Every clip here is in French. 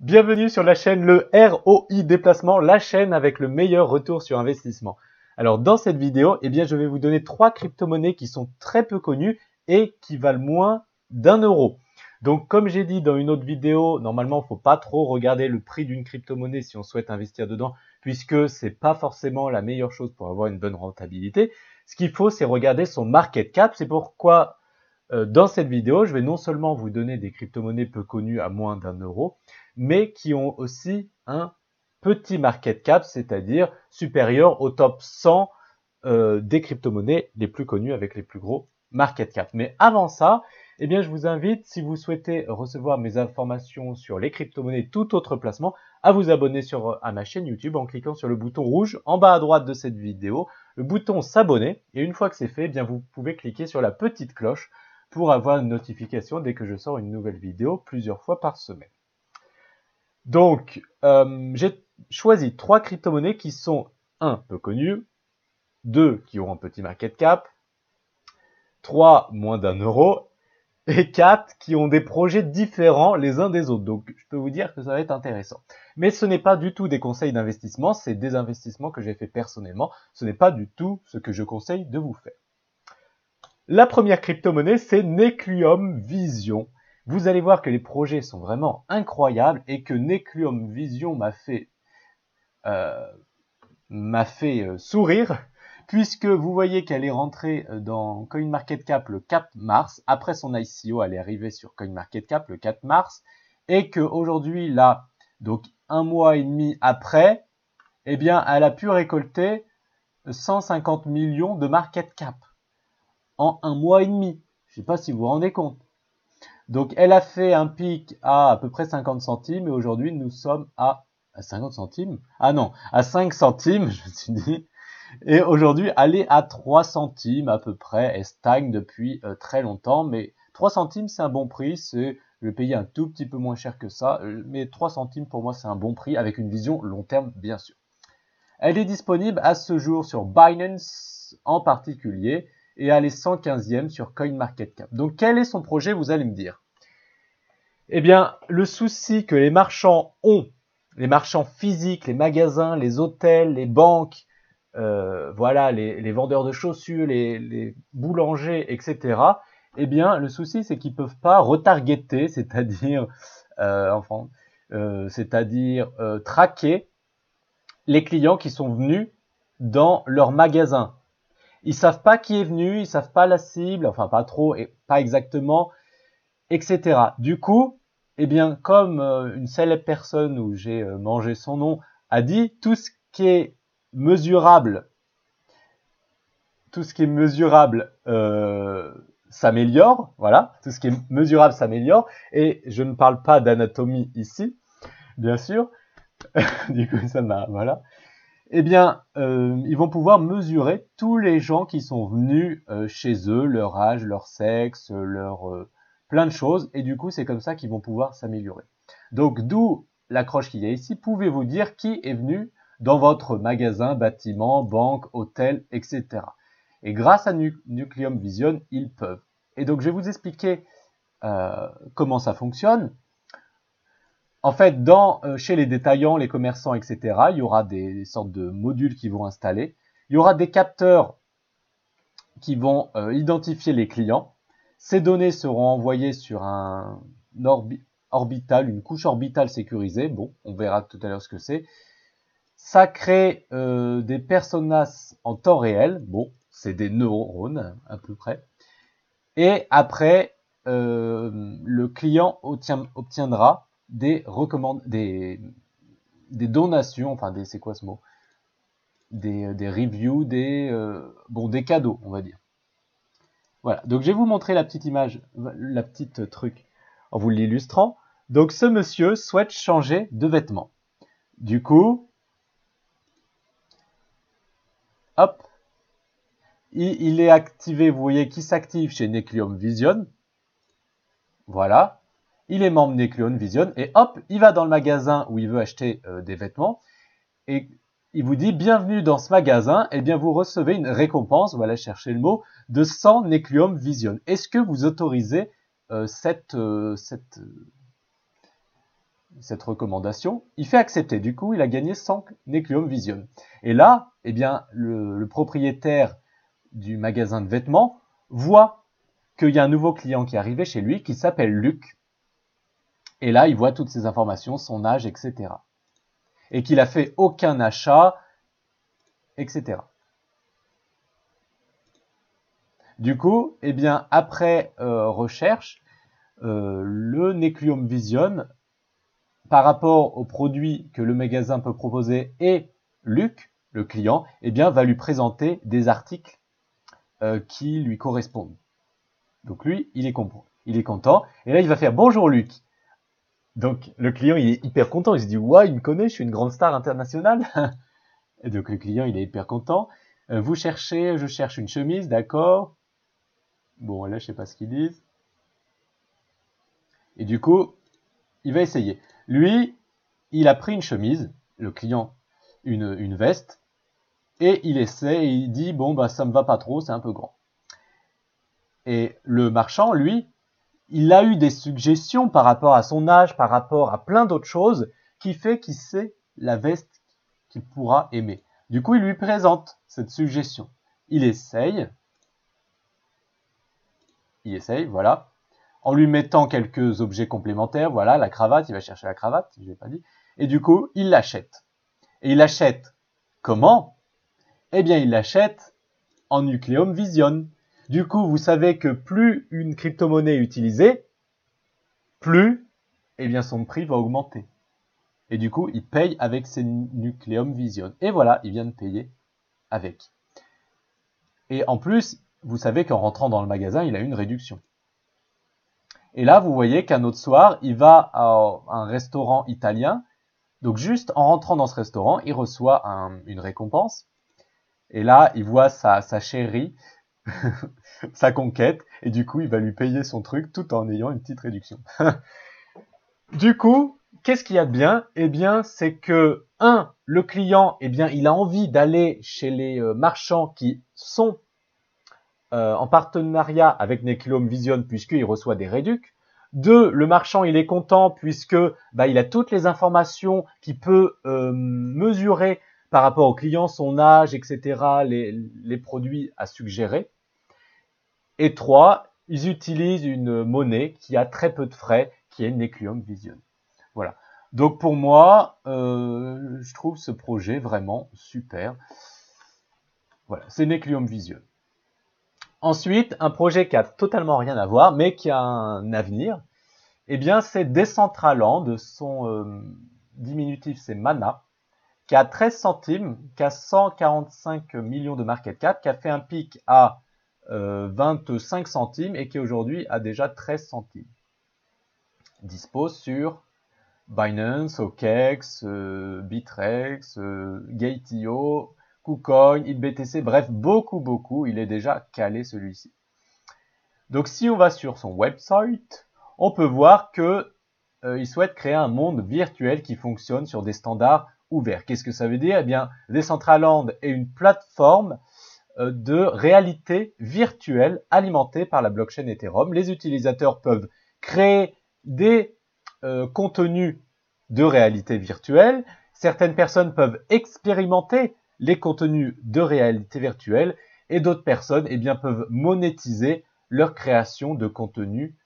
Bienvenue sur la chaîne Le ROI Déplacement, la chaîne avec le meilleur retour sur investissement. Alors dans cette vidéo, je vais vous donner 3 crypto-monnaies qui sont très peu connues et qui valent moins d'1 euro. Donc comme j'ai dit dans une autre vidéo, normalement il ne faut pas trop regarder le prix d'une crypto-monnaie si on souhaite investir dedans, puisque c'est pas forcément la meilleure chose pour avoir une bonne rentabilité. Ce qu'il faut, c'est regarder son market cap. C'est pourquoi dans cette vidéo, je vais non seulement vous donner des crypto-monnaies peu connues à moins d'1 euro, mais qui ont aussi un petit market cap, c'est-à-dire supérieur au top 100 des crypto-monnaies les plus connues avec les plus gros market cap. Mais avant ça, je vous invite, si vous souhaitez recevoir mes informations sur les crypto-monnaies, tout autre placement, à vous abonner à ma chaîne YouTube en cliquant sur le bouton rouge en bas à droite de cette vidéo, le bouton s'abonner. Et une fois que c'est fait, vous pouvez cliquer sur la petite cloche pour avoir une notification dès que je sors une nouvelle vidéo plusieurs fois par semaine. Donc, j'ai choisi 3 crypto-monnaies qui sont 1 peu connues, 2 qui ont un petit market cap, 3 moins d'1 euro et 4 qui ont des projets différents les uns des autres. Donc, je peux vous dire que ça va être intéressant. Mais ce n'est pas du tout des conseils d'investissement, c'est des investissements que j'ai fait personnellement. Ce n'est pas du tout ce que je conseille de vous faire. La première crypto-monnaie, c'est Neclume Vision. Vous allez voir que les projets sont vraiment incroyables et que Neclume Vision m'a fait sourire, puisque vous voyez qu'elle est rentrée dans CoinMarketCap le 4 mars. Après son ICO, elle est arrivée sur CoinMarketCap le 4 mars. Et qu'aujourd'hui, là, donc 1 mois et demi après, elle a pu récolter 150 millions de market cap en 1 mois et demi. Je ne sais pas si vous vous rendez compte. Donc, elle a fait un pic à peu près 50 centimes et aujourd'hui, nous sommes à 50 centimes. Ah non, à 5 centimes, je me suis dit. Et aujourd'hui, elle est à 3 centimes à peu près. Elle stagne depuis très longtemps, mais 3 centimes, c'est un bon prix. Je vais payer un tout petit peu moins cher que ça, mais 3 centimes pour moi, c'est un bon prix avec une vision long terme, bien sûr. Elle est disponible à ce jour sur Binance en particulier et elle est 115e sur CoinMarketCap. Donc, quel est son projet, vous allez me dire? Le souci que les marchands ont, les marchands physiques, les magasins, les hôtels, les banques, les vendeurs de chaussures, les boulangers, etc. Le souci, c'est qu'ils peuvent pas retargeter, c'est-à-dire traquer les clients qui sont venus dans leur magasin. Ils savent pas qui est venu, ils savent pas la cible, enfin pas trop et pas exactement, etc. Du coup, comme une célèbre personne où j'ai mangé son nom a dit, tout ce qui est mesurable s'améliore, voilà, tout ce qui est mesurable s'améliore, et je ne parle pas d'anatomie ici, bien sûr, du coup ça m'a, voilà. Ils vont pouvoir mesurer tous les gens qui sont venus chez eux, leur âge, leur sexe, plein de choses, et du coup c'est comme ça qu'ils vont pouvoir s'améliorer. Donc d'où l'accroche qu'il y a ici, pouvez-vous dire qui est venu dans votre magasin, bâtiment, banque, hôtel, etc. Et grâce à Neclume Vision, ils peuvent. Et donc je vais vous expliquer comment ça fonctionne. En fait, chez les détaillants, les commerçants, etc., il y aura des sortes de modules qui vont installer. Il y aura des capteurs qui vont identifier les clients. Ces données seront envoyées sur un orbital, une couche orbitale sécurisée. Bon, on verra tout à l'heure ce que c'est. Ça crée des personas en temps réel. Bon, c'est des neurones à peu près. Et après, le client obtiendra des donations, enfin c'est quoi ce mot, des reviews, des cadeaux, on va dire. Voilà, donc je vais vous montrer la petite image, la petite truc, en vous l'illustrant. Donc ce monsieur souhaite changer de vêtements. Du coup, hop, il est activé, vous voyez qui s'active chez Neclume Vision. Voilà. Il est membre Neclume Vision et hop, il va dans le magasin où il veut acheter des vêtements et il vous dit bienvenue dans ce magasin, vous recevez une récompense, voilà chercher le mot, de 100 Neclume Vision. Est-ce que vous autorisez cette recommandation, il fait accepter. Du coup, il a gagné 100 Necleum Vision. Et là, eh bien, le propriétaire du magasin de vêtements voit qu'il y a un nouveau client qui est arrivé chez lui qui s'appelle Luc. Et là, il voit toutes ces informations, son âge, etc. Et qu'il a fait aucun achat, etc. Du coup, eh bien, après recherche, le Necleum Vision, par rapport aux produits que le magasin peut proposer et Luc, le client, eh bien, va lui présenter des articles qui lui correspondent. Donc lui, il est content. Et là, il va faire « Bonjour Luc ». Donc le client, il est hyper content. Il se dit « Ouais, il me connaît, je suis une grande star internationale ». Et donc le client, il est hyper content. Vous cherchez, je cherche une chemise, d'accord. Bon, là, je sais pas ce qu'ils disent. Et du coup, il va essayer. Lui, il a pris une chemise, le client, une veste, et il essaie et il dit, bon, bah, ça me va pas trop, c'est un peu grand. Et le marchand, lui, il a eu des suggestions par rapport à son âge, par rapport à plein d'autres choses, qui fait qu'il sait la veste qu'il pourra aimer. Du coup, il lui présente cette suggestion. Il essaye, voilà, en lui mettant quelques objets complémentaires, voilà, la cravate, il va chercher la cravate, je l'ai pas dit, et du coup, il l'achète. Et il l'achète comment? Eh bien, il l'achète en Nucleum Vision. Du coup, vous savez que plus une crypto-monnaie est utilisée, plus, eh bien, son prix va augmenter. Et du coup, il paye avec ses Nucleum Vision. Et voilà, il vient de payer avec. Et en plus, vous savez qu'en rentrant dans le magasin, il a une réduction. Et là, vous voyez qu'un autre soir, il va à un restaurant italien. Donc juste en rentrant dans ce restaurant, il reçoit une récompense. Et là, il voit sa chérie, sa conquête, et du coup, il va lui payer son truc tout en ayant une petite réduction. Du coup, qu'est-ce qu'il y a de bien? Eh bien, c'est que, le client, eh bien, il a envie d'aller chez les marchands qui sont en partenariat avec Necleum Vision puisqu'il reçoit des réducs. 2, le marchand, il est content puisque il a toutes les informations qu'il peut mesurer par rapport au client, son âge, etc., les produits à suggérer. Et 3, ils utilisent une monnaie qui a très peu de frais, qui est Necleum Vision. Voilà. Donc pour moi, je trouve ce projet vraiment super. Voilà, c'est Necleum Vision. Ensuite, un projet qui a totalement rien à voir, mais qui a un avenir, eh bien, c'est Decentraland, son diminutif, c'est Mana, qui a 13 centimes, qui a 145 millions de market cap, qui a fait un pic à 25 centimes et qui aujourd'hui a déjà 13 centimes. Dispo sur Binance, OKEx, Bitrex, Gate.io, KuCoin, ItBTC, bref, beaucoup, il est déjà calé celui-ci. Donc si on va sur son website, on peut voir que il souhaite créer un monde virtuel qui fonctionne sur des standards ouverts. Qu'est-ce que ça veut dire? Eh bien, Decentraland est une plateforme de réalité virtuelle alimentée par la blockchain Ethereum. Les utilisateurs peuvent créer des contenus de réalité virtuelle. Certaines personnes peuvent expérimenter les contenus de réalité virtuelle et d'autres personnes peuvent monétiser leur création de contenu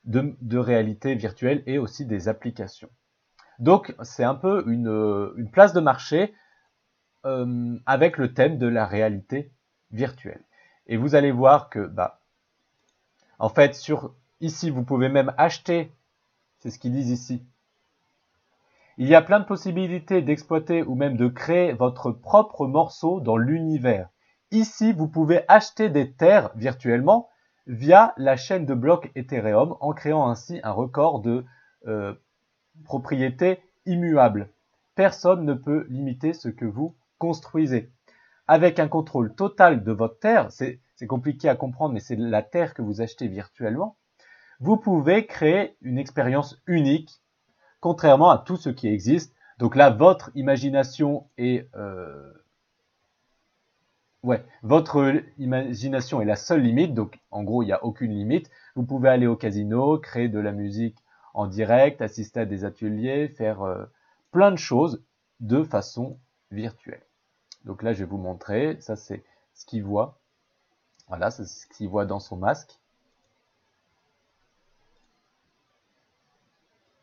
de réalité virtuelle et aussi des applications. Donc, c'est un peu une place de marché avec le thème de la réalité virtuelle. Et vous allez voir que, en fait, ici, vous pouvez même acheter, c'est ce qu'ils disent ici. Il y a plein de possibilités d'exploiter ou même de créer votre propre morceau dans l'univers. Ici, vous pouvez acheter des terres virtuellement via la chaîne de blocs Ethereum en créant ainsi un record de propriété immuable. Personne ne peut limiter ce que vous construisez. Avec un contrôle total de votre terre, c'est compliqué à comprendre, mais c'est la terre que vous achetez virtuellement, vous pouvez créer une expérience unique, contrairement à tout ce qui existe. Donc là, votre imagination est la seule limite. Donc en gros, il n'y a aucune limite. Vous pouvez aller au casino, créer de la musique en direct, assister à des ateliers, faire plein de choses de façon virtuelle. Donc là, je vais vous montrer. Ça, c'est ce qu'il voit. Voilà, c'est ce qu'il voit dans son masque.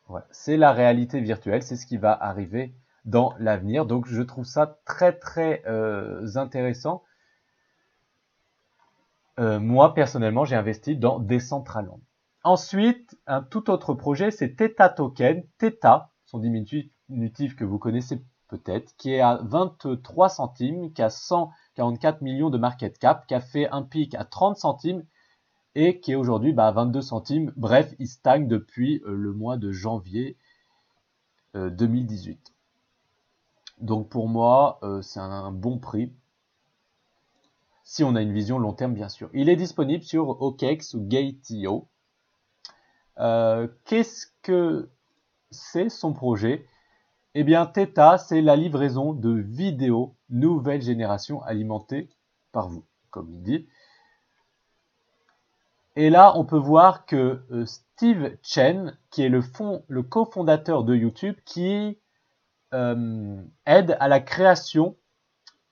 Voilà. C'est la réalité virtuelle, c'est ce qui va arriver dans l'avenir. Donc, je trouve ça très, très intéressant. Moi, personnellement, j'ai investi dans Decentraland. Ensuite, un tout autre projet, c'est Theta Token. Theta, son diminutif que vous connaissez peut-être, qui est à 23 centimes, qui a 144 millions de market cap, qui a fait un pic à 30 centimes et qui est aujourd'hui à 22 centimes. Bref, il stagne depuis le mois de janvier 2018. Donc pour moi, c'est un bon prix. Si on a une vision long terme, bien sûr. Il est disponible sur OKEx ou Gate.io. Qu'est-ce que c'est son projet? Eh bien, Theta, c'est la livraison de vidéos nouvelle génération alimentées par vous, comme il dit. Et là, on peut voir que Steve Chen, qui est le cofondateur de YouTube, qui aide à la création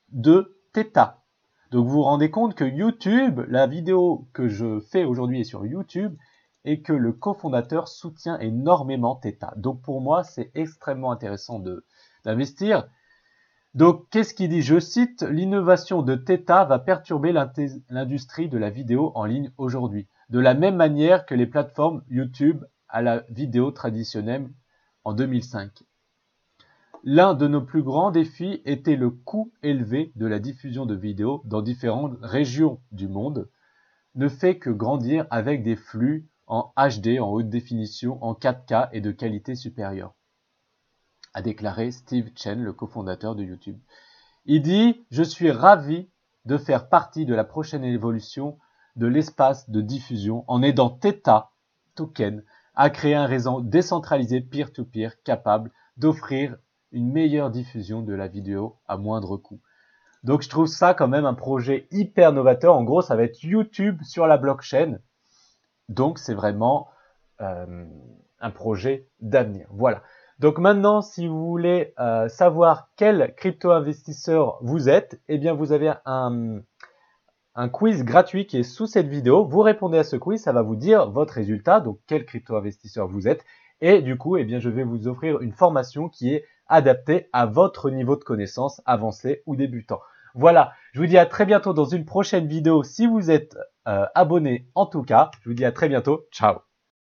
de Theta. Donc vous vous rendez compte que YouTube, la vidéo que je fais aujourd'hui est sur YouTube et que le cofondateur soutient énormément Theta. Donc pour moi, c'est extrêmement intéressant d'investir. Donc qu'est-ce qu'il dit? Je cite, l'innovation de Theta va perturber l'industrie de la vidéo en ligne aujourd'hui, de la même manière que les plateformes YouTube à la vidéo traditionnelle en 2005. L'un de nos plus grands défis était le coût élevé de la diffusion de vidéos dans différentes régions du monde, ne fait que grandir avec des flux en HD, en haute définition, en 4K et de qualité supérieure, a déclaré Steve Chen, le cofondateur de YouTube. Il dit « Je suis ravi de faire partie de la prochaine évolution de l'espace de diffusion en aidant Theta Token à créer un réseau décentralisé peer-to-peer capable d'offrir une meilleure diffusion de la vidéo à moindre coût. » Donc je trouve ça quand même un projet hyper novateur. En gros, ça va être YouTube sur la blockchain. Donc c'est vraiment un projet d'avenir. Voilà. Donc maintenant, si vous voulez savoir quel crypto-investisseur vous êtes, eh bien vous avez un quiz gratuit qui est sous cette vidéo. Vous répondez à ce quiz, ça va vous dire votre résultat, donc quel crypto-investisseur vous êtes. Et du coup, eh bien, je vais vous offrir une formation qui est adaptée à votre niveau de connaissance avancé ou débutant. Voilà, je vous dis à très bientôt dans une prochaine vidéo si vous êtes abonné en tout cas. Je vous dis à très bientôt, ciao.